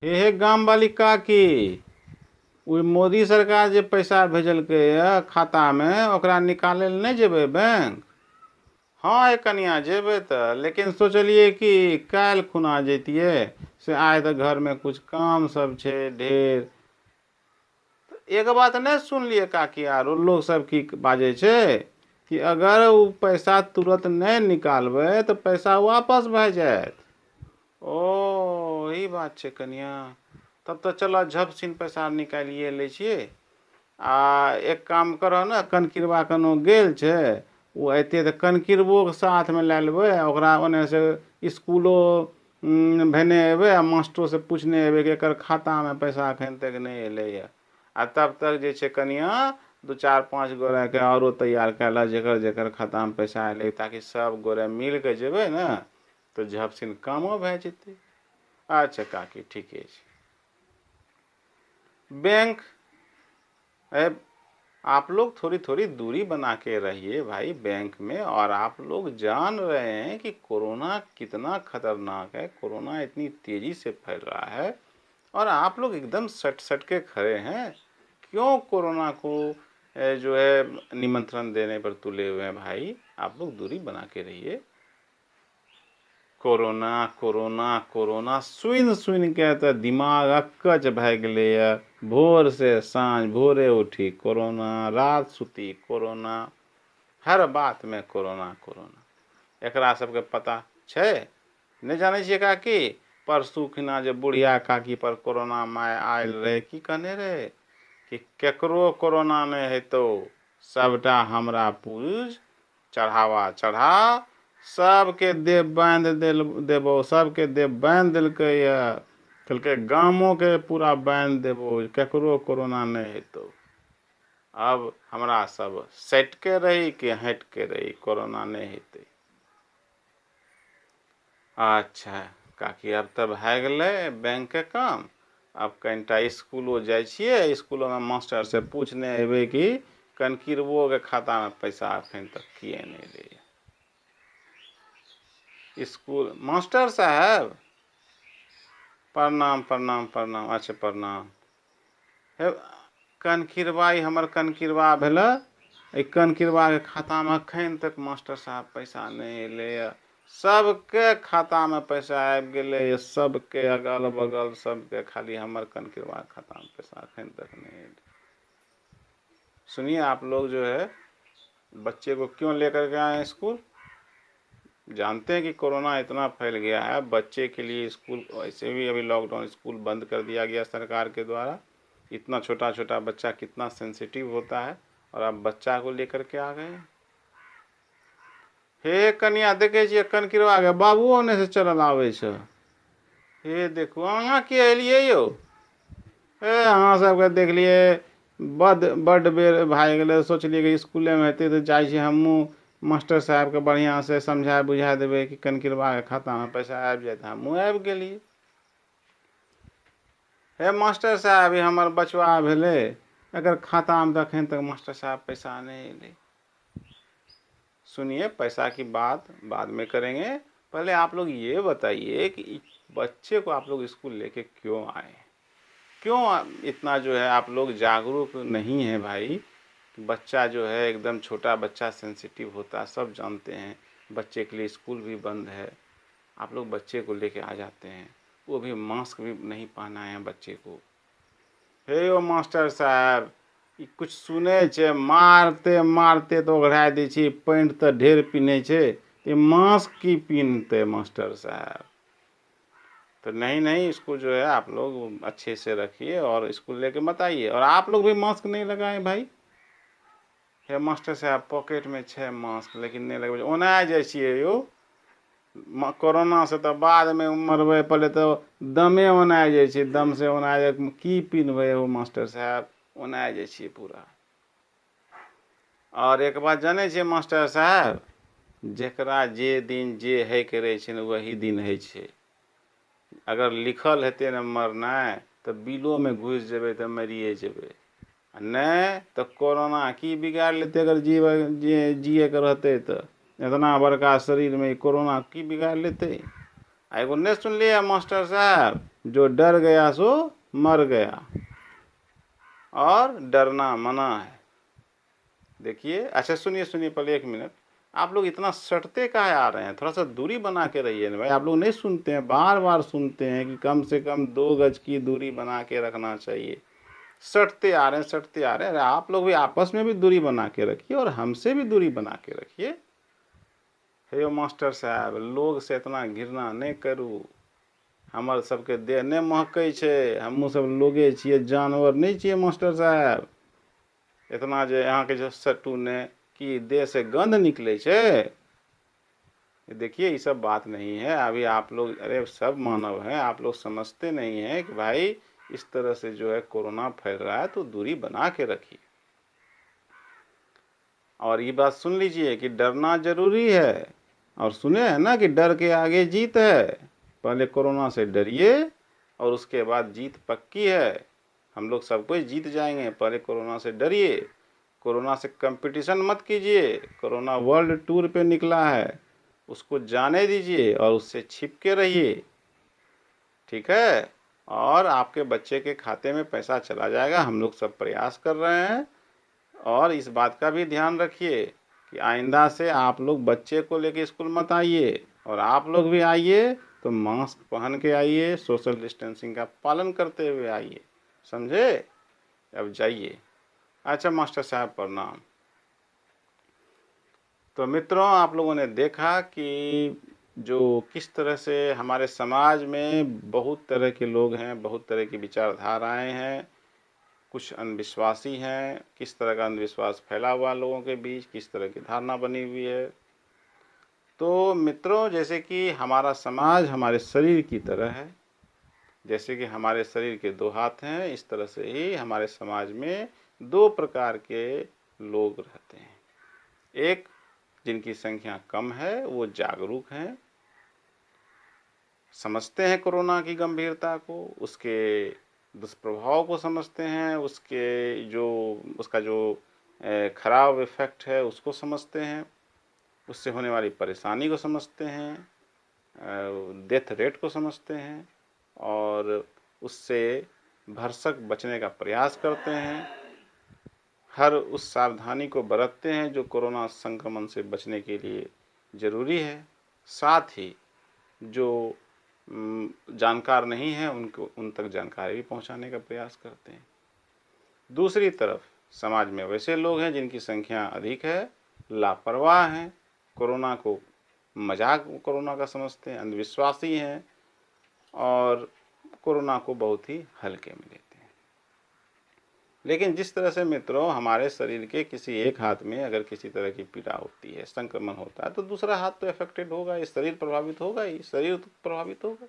हे गाम वाली काकी, ओ मोदी सरकार जे पैसा भेजलकै खाता में ओकरा निकाले ले नहीं जेबे बैंक? हाँ कनिया जेबे लेकिन सोचलिए कि काल्हि खुना जैतिए से आइ तो घर में कुछ काम सब छे ढेर। एक बात नहीं सुनलिए काकी, आरो लोग सब की बाजे छे कि अगर वो पैसा तुरंत नहीं निकालबे तो पैसा वापस भे जात। ओ ई बात छे कनिया, तब तो चलो झप सिन पैसा निकालिए ले छिए। आ एक काम करो ना, कनकिरवा कनो गेल छे, वो अते तो कनकिरबो के साथ में लै लेबै, ओकरा ओने से स्कूलो भेने अबे आ मास्टरो से पूछने अबे कि एकर खाता में पैसा अखन तक नहीं अलै आ तब तक जे छे कनिया 2-4-5 गोरे के औरो तैयार कैला जेकर जेकर खाता में पैसा अलै, ताकि सब गोरे मिल के जेबे ना तो झप सिन कामो भे जेते। अच्छा काकी ठीके छे। बैंक आप लोग थोड़ी थोड़ी दूरी बना के रहिए भाई बैंक में। और आप लोग जान रहे हैं कि कोरोना कितना खतरनाक है, कोरोना इतनी तेजी से फैल रहा है और आप लोग एकदम सट सट के खड़े हैं। क्यों कोरोना को जो है निमंत्रण देने पर तुले हुए हैं भाई? आप लोग दूरी बना के रहिए। कोरोना कोरोना कोरोना सुन सुन के तो दिमाग अक्कच भे गेलै। भोर से साँझ, भोरे उठी कोरोना, रात सुती कोरोना, हर बात में कोरोना कोरोना। एकरा सबके पता छे? नहीं जाने छिए काकी? परसू खिना जे बुढ़िया काकी पर कोरोना माय आयल रहे, की कहने रहे कि केकरो कोरोना नहीं हेतौ, सबटा हमरा पूज चढ़ावा चढ़ा, सबके देह बांध देबो, सबके देह बांध देलकै या, कहलकै गामों के पूरा बांध देबो, केकरो कोरोना नहीं हेतौ। अब हमरा सब सट के रही कि हट के रही, कोरोना नहीं हेतै। अच्छा काकी, अब तब भे गेलै बैंक के काम। अब कनिटा स्कूलो जाय छिए, स्कूलो में मास्टर से पूछने अबे कि कनकिरबो के खाता में पैसा अखन तक किए नहीं एलै। स्कूल मास्टर साहब प्रणाम प्रणाम प्रणाम। अच्छा प्रणाम। हे कनकिरबा, हमर कनकिरबा भेल, कनकिरबा के खाता में अखन तक मास्टर साहब पैसा नहीं एलै। सबके खाता में पैसा आबि गेलै, सबके अगल बगल सबके, खाली हमर कनकिरबा खाता में पैसा अखन तक नहीं एलै। सुनिए, आप लोग जो है बच्चे को क्यों लेकर के आए स्कूल? जानते हैं कि कोरोना इतना फैल गया है, बच्चे के लिए स्कूल वैसे भी अभी लॉकडाउन, स्कूल बंद कर दिया गया सरकार के द्वारा। इतना छोटा छोटा बच्चा कितना सेंसिटिव होता है, और आप बच्चा को लेकर के आ गए। हे कनिया, देखे छिए कनकिरबा के बाबू ओने से चलल आवे छ। हे देखू, अहाँ के एलिए यो? हे अहाँ सबके देखलिए बड बेर भए गेलै, सोचलिए कि स्कूले में हेतै तो जाइ छी हमहूँ मास्टर साहब के बढ़िया से समझा बुझा देवे कि कनकिरबा के खाता में पैसा आबि जाए। हमहूँ आबि गेलिए। हे मास्टर साहब, ये हमर बचवा भेले, अगर खाता में अखन तक मास्टर साहब पैसा नहीं एले। सुनिए, पैसा की बात बाद में करेंगे, पहले आप लोग ये बताइए कि बच्चे को आप लोग स्कूल लेके क्यों आए? क्यों इतना जो है आप लोग जागरूक नहीं है भाई? बच्चा जो है एकदम छोटा बच्चा सेंसिटिव होता है, सब जानते हैं। बच्चे के लिए स्कूल भी बंद है, आप लोग बच्चे को लेके आ जाते हैं, वो भी मास्क भी नहीं पहना है बच्चे को। हे ओ मास्टर साहब, कुछ सुने छे? मारते मारते तो ओघरा दै छी, पैंट तो ढेर पिन्हे छे, ये मास्क की पिनते मास्टर साहब? तो नहीं नहीं, इसको जो है आप लोग अच्छे से रखिए और स्कूल लेके मत आइए। और आप लोग भी मास्क नहीं लगाए भाई। हे मास्टर साहब, पॉकेट में छे मास्क, लेकिन नहीं लगबे, ओना जाइ छिए यो। कोरोना से तो बाद में मरबे, पहले तो दमे ओना जाइ छै, दम से ओना जाए की पिनबे हो मास्टर साहब? ओना जाइ छिए पूरा। और एक बात जाने छिए मास्टर साहब, जेकरा जे दिन जे है के रहे छै वही दिन है छै। अगर लिखल हेतै न मरनाइ, तो बिलो में घुस जेबे तो मरिए जेबे। नहीं तो कोरोना की बिगाड़ लेते? अगर जिए के रहते तो इतना बड़का शरीर में कोरोना की बिगाड़ लेते? एगो नहीं सुनलिए मास्टर साहब, जो डर गया सो मर गया, और डरना मना है। देखिए, अच्छा सुनिए सुनिए, पहले 1 मिनट, आप लोग इतना सटते काहे आ रहे हैं? थोड़ा सा दूरी बना के रहिए ना भाई। आप लोग नहीं सुनते हैं, बार बार सुनते हैं कि कम से कम 2 गज की दूरी बना के रखना चाहिए। सटते आ रहे हैं, सटते आ रहे हैं। अरे आप लोग भी आपस में भी दूरी बना के रखिए और हमसे भी दूरी बना के रखिए। हे मास्टर साहब, लोग से इतना घृणा नहीं करू। हमर सबके देह नहीं महकै छै, हमहूँ सब लोगे छियै, जानवर नहीं छियै मास्टर साहब। इतना जे अहाँके जो सट्टू ने कि देह से गंध निकले छे। देखिए, ये सब बात नहीं है। अभी आप लोग, अरे सब मानव हैं, आप लोग समझते नहीं हैं कि भाई इस तरह से जो है कोरोना फैल रहा है, तो दूरी बना के रखिए। और ये बात सुन लीजिए कि डरना जरूरी है, और सुने हैं ना कि डर के आगे जीत है। पहले कोरोना से डरिए और उसके बाद जीत पक्की है। हम लोग सब कुछ जीत जाएंगे, पहले कोरोना से डरिए। कोरोना से कंपटीशन मत कीजिए। कोरोना वर्ल्ड टूर पे निकला है, उसको जाने दीजिए और उससे छिप के रहिए, ठीक है? और आपके बच्चे के खाते में पैसा चला जाएगा, हम लोग सब प्रयास कर रहे हैं। और इस बात का भी ध्यान रखिए कि आइंदा से आप लोग बच्चे को लेके स्कूल मत आइए, और आप लोग भी आइए तो मास्क पहन के आइए, सोशल डिस्टेंसिंग का पालन करते हुए आइए, समझे? अब जाइए। अच्छा मास्टर साहब प्रणाम। तो मित्रों, आप लोगों ने देखा कि जो किस तरह से हमारे समाज में बहुत तरह के लोग हैं, बहुत तरह की विचारधाराएं हैं, कुछ अंधविश्वासी हैं। किस तरह का अंधविश्वास फैला हुआ लोगों के बीच, किस तरह की धारणा बनी हुई है। तो मित्रों, जैसे कि हमारा समाज हमारे शरीर की तरह है, जैसे कि हमारे शरीर के 2 हाथ हैं, इस तरह से ही हमारे समाज में 2 प्रकार के लोग रहते हैं। एक, जिनकी संख्या कम है, वो जागरूक हैं, समझते हैं कोरोना की गंभीरता को, उसके दुष्प्रभाव को समझते हैं, उसका जो खराब इफेक्ट है उसको समझते हैं, उससे होने वाली परेशानी को समझते हैं, डेथ रेट को समझते हैं, और उससे भरसक बचने का प्रयास करते हैं। हर उस सावधानी को बरतते हैं जो कोरोना संक्रमण से बचने के लिए ज़रूरी है। साथ ही जो जानकार नहीं है उनको उन तक जानकारी भी पहुंचाने का प्रयास करते हैं। दूसरी तरफ समाज में वैसे लोग हैं जिनकी संख्या अधिक है, लापरवाह हैं, कोरोना को मजाक कोरोना का समझते हैं, अंधविश्वासी हैं, और कोरोना को बहुत ही हल्के में लेते हैं। लेकिन जिस तरह से मित्रों हमारे शरीर के किसी एक हाथ में अगर किसी तरह की पीड़ा होती है, संक्रमण होता है, तो दूसरा हाथ तो अफेक्टेड होगा, ये शरीर प्रभावित होगा ही, शरीर तो प्रभावित होगा।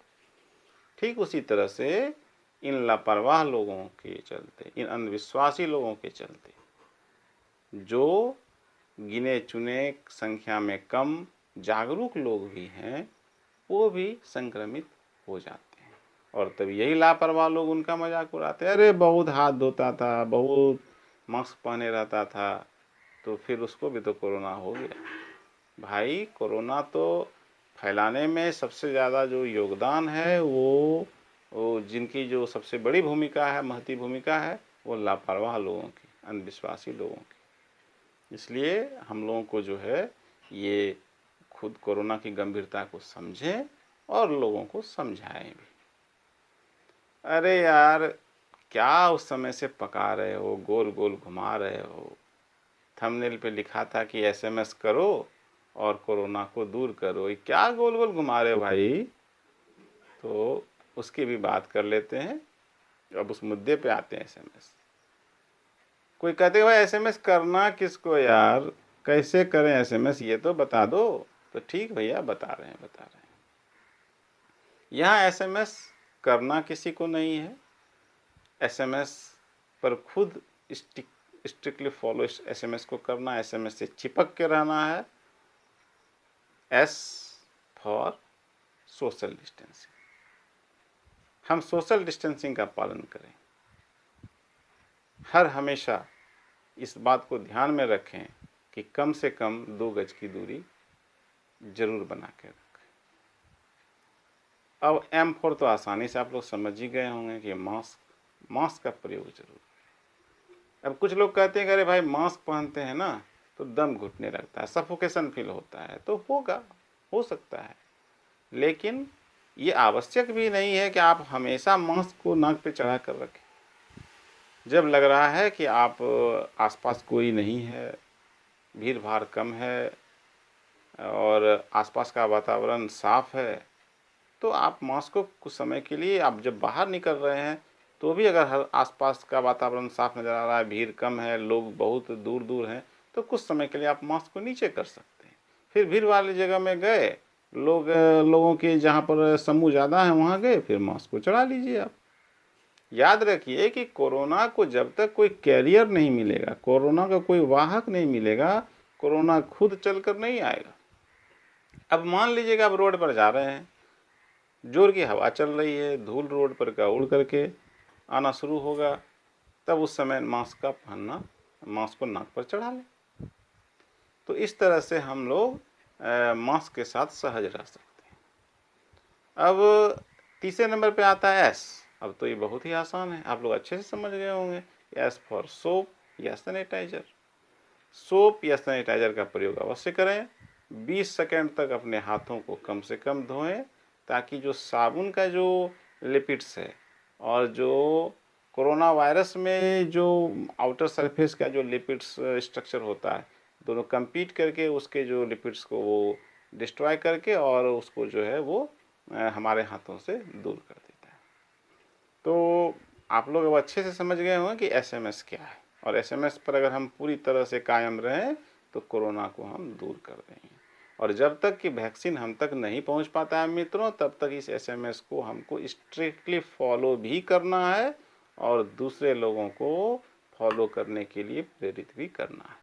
ठीक उसी तरह से इन लापरवाह लोगों के चलते, इन अंधविश्वासी लोगों के चलते, जो गिने चुने संख्या में कम जागरूक लोग भी हैं, वो भी संक्रमित हो जाते हैं। और तब यही लापरवाह लोग उनका मजाक उड़ाते हैं, अरे बहुत हाथ धोता था, बहुत मास्क पहने रहता था, तो फिर उसको भी तो कोरोना हो गया। भाई, कोरोना तो फैलाने में सबसे ज़्यादा जो योगदान है वो जिनकी जो सबसे बड़ी भूमिका है, महती भूमिका है, वो लापरवाह लोगों की, अंधविश्वासी लोगों की। इसलिए हम लोगों को जो है ये खुद कोरोना की गंभीरता को समझें और लोगों को समझाएं भी। अरे यार, क्या उस समय से पका रहे हो, गोल गोल घुमा रहे हो? थंबनेल पे लिखा था कि SMS करो और कोरोना को दूर करो, ये क्या गोल गोल घुमा रहे हो भाई? तो उसकी भी बात कर लेते हैं। अब उस मुद्दे पे आते हैं। SMS, कोई कहते भाई SMS करना किसको यार, कैसे करें SMS, ये तो बता दो। तो ठीक भैया, बता रहे हैं। यहाँ SMS करना किसी को नहीं है। SMS पर खुद स्ट्रिक्टली फॉलो SMS को करना, SMS से चिपक के रहना है। S for social distancing. हम सोशल डिस्टेंसिंग का पालन करें, हर हमेशा इस बात को ध्यान में रखें कि कम से कम 2 गज की दूरी जरूर बना के रखें। अब M4 तो आसानी से आप लोग समझ ही गए होंगे कि मास्क का प्रयोग जरूर। अब कुछ लोग कहते हैं कि अरे भाई मास्क पहनते हैं ना तो दम घुटने लगता है, सफोकेशन फील होता है, तो हो सकता है, लेकिन ये आवश्यक भी नहीं है कि आप हमेशा मास्क को नाक पे चढ़ा कर रखें। जब लग रहा है कि आप आसपास कोई नहीं है, भीड़ भाड़ कम है और आसपास का वातावरण साफ है, तो आप मास्क को कुछ समय के लिए, आप जब बाहर निकल रहे हैं तो भी अगर हर आसपास का वातावरण साफ नज़र आ रहा है, भीड़ कम है, लोग बहुत दूर दूर हैं, तो कुछ समय के लिए आप मास्क को नीचे कर सकते हैं। फिर भीड़ वाली जगह में गए, लोगों के जहाँ पर समूह ज़्यादा है वहाँ गए, फिर मास्क को चढ़ा लीजिए आप। याद रखिए कि कोरोना को जब तक कोई कैरियर नहीं मिलेगा, कोरोना का कोई वाहक नहीं मिलेगा, कोरोना खुद चलकर नहीं आएगा। अब मान लीजिएगा आप रोड पर जा रहे हैं, जोर की हवा चल रही है, धूल रोड पर का उड़ करके आना शुरू होगा, तब उस समय मास्क का पहनना, मास्क को नाक पर चढ़ा लें। तो इस तरह से हम लोग मास्क के साथ सहज रह सकते हैं। अब तीसरे नंबर पे आता है एस। अब तो ये बहुत ही आसान है, आप लोग अच्छे से समझ गए होंगे। एस फॉर सोप या सैनिटाइजर। सोप या सैनिटाइजर का प्रयोग अवश्य करें। 20 सेकेंड तक अपने हाथों को कम से कम धोएं, ताकि जो साबुन का जो लिपिड्स है और जो कोरोना वायरस में जो आउटर सरफेस का जो लिपिड्स स्ट्रक्चर होता है, दोनों compete करके उसके जो लिपिड्स को वो डिस्ट्रॉय करके और उसको जो है वो हमारे हाथों से दूर कर देता है। तो आप लोग अब अच्छे से समझ गए होंगे कि SMS क्या है, और SMS पर अगर हम पूरी तरह से कायम रहें तो कोरोना को हम दूर कर देंगे। और जब तक कि वैक्सीन हम तक नहीं पहुंच पाता है मित्रों, तब तक इस SMS को हमको स्ट्रिक्टली फॉलो भी करना है और दूसरे लोगों को फॉलो करने के लिए प्रेरित भी करना है।